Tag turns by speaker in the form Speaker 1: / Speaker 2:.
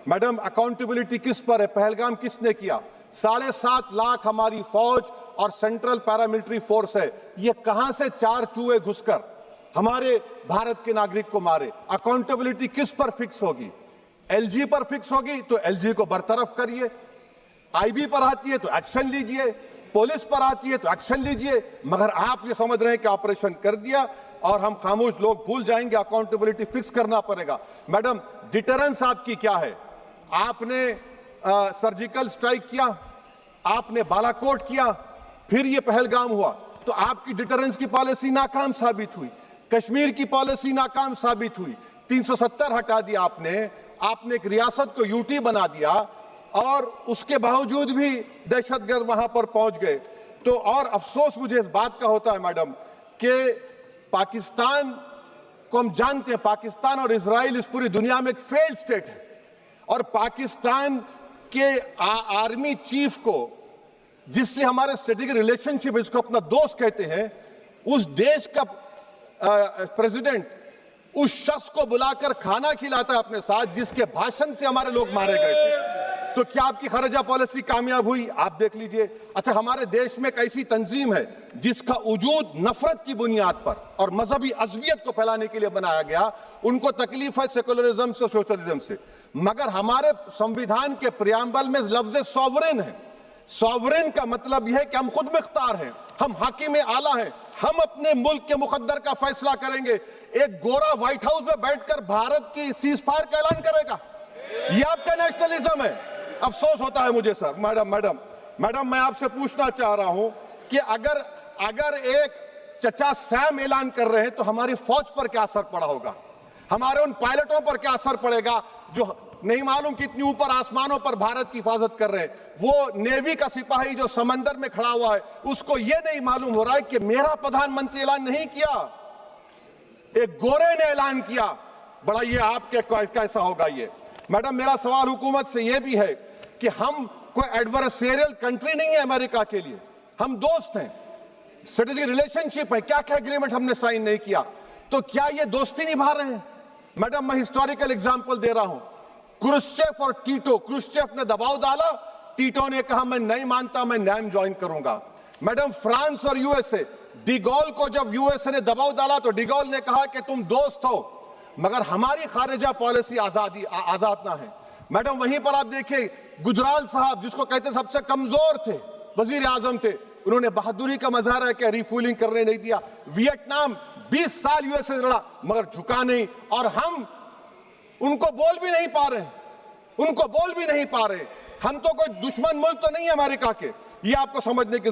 Speaker 1: Madam, accountability किस पर है? पहलगाम किसने किया? 7.5 लाख हमारी फौज और सेंट्रल पैरामिलिट्री फोर्स है, ये कहां से 4 चूहे घुसकर हमारे भारत के नागरिक को मारे? अकाउंटेबिलिटी किस पर फिक्स होगी? एलजी पर फिक्स होगी तो एलजी को बरतरफ करिए, आईबी पर आती है तो एक्शन लीजिए, पुलिस पर आती है तो एक्शन लीजिए, मगर आप ये समझ रहे हैं कि ऑपरेशन कर दिया और हम खामोश लोग भूल जाएंगे। अकाउंटेबिलिटी फिक्स करना पड़ेगा। मैडम, डिटरेंस आपकी क्या है? आपने सर्जिकल स्ट्राइक किया, आपने बालाकोट किया, फिर ये पहलगाम हुआ, तो आपकी डिटरेंस की पॉलिसी नाकाम साबित हुई। कश्मीर की पॉलिसी नाकाम साबित हुई। 370 हटा दिया आपने एक रियासत को यूटी बना दिया और उसके बावजूद भी दहशतगर्द वहां पर पहुंच गए। तो और अफसोस मुझे इस बात का होता है मैडम कि पाकिस्तान को हम जानते हैं, पाकिस्तान और इजराइल इस पूरी दुनिया में एक फेल्ड स्टेट है और पाकिस्तान के आर्मी चीफ को, जिससे हमारे स्ट्रेटेजिक रिलेशनशिप है, जिसको अपना दोस्त कहते हैं, उस देश का प्रेसिडेंट उस शख्स को बुलाकर खाना खिलाता है अपने साथ जिसके भाषण से हमारे लोग मारे गए थे। तो क्या आपकी खारजा पॉलिसी कामयाब हुई? आप देख लीजिए। अच्छा, हमारे देश में एक ऐसी तंजीम है जिसका वजूद नफरत की बुनियाद पर और मजहबी अज़वियत को फैलाने के लिए बनाया गया। उनको तकलीफ है सेकुलरिज्म से, सोशलिज्म से, मगर हमारे संविधान के प्रियम्बल में लफ्ज सॉवरेन है। सॉवरेन का मतलब यह है कि हम खुद मुख्तार हैं, हम हाकिम आला हैं, हम अपने मुल्क के मुकद्दर का फैसला करेंगे। एक गोरा व्हाइट हाउस में बैठकर भारत की सीज फायर का ऐलान करेगा, यह आपका नेशनलिज्म है? अफसोस होता है मुझे सर। मैडम, मैं आपसे पूछना चाह रहा हूं कि अगर एक चचा सैम ऐलान कर रहे हैं तो हमारी फौज पर क्या असर पड़ा होगा? हमारे उन पायलटों पर क्या असर पड़ेगा जो नहीं मालूम कितनी ऊपर आसमानों पर भारत की हिफाजत कर रहे हैं? वो नेवी का सिपाही जो समंदर में खड़ा हुआ है, उसको यह नहीं मालूम हो रहा है कि मेरा प्रधानमंत्री ऐलान नहीं किया, एक गोरे ने ऐलान किया। बड़ा ये आपके कैसा होगा ये? मैडम, मेरा सवाल हुकूमत से यह भी है कि हम कोई एडवर्सेरियल कंट्री नहीं है अमेरिका के लिए, हम दोस्त हैं, स्ट्रेटेजिक रिलेशनशिप है। क्या क्या एग्रीमेंट हमने साइन नहीं किया, तो क्या ये दोस्ती निभा रहे हैं? मैडम, मैं हिस्टोरिकल एग्जांपल दे रहा हूं, क्रुश्चेव और टीटो। क्रुश्चेव ने दबाव डाला, टीटो ने कहा मैं नहीं मानता, मैं नैम ज्वाइन करूंगा। मैडम, फ्रांस और यूएसए, डिगोल को जब यूएसए ने दबाव डाला तो डिगोल ने कहा कि तुम दोस्त हो मगर हमारी खारिजा पॉलिसी आजाद ना है। मैडम, वहीं पर आप देखिए गुजराल साहब, जिसको कहते सबसे कमजोर थे, वजीर आजम थे, उन्होंने बहादुरी का मजारा किया, रिफूलिंग करने नहीं दिया। वियतनाम 20 साल यूएसए से लड़ा मगर झुका नहीं, और हम उनको बोल भी नहीं पा रहे, हम तो कोई दुश्मन मुल्क तो नहीं है अमेरिका के। ये आपको समझने की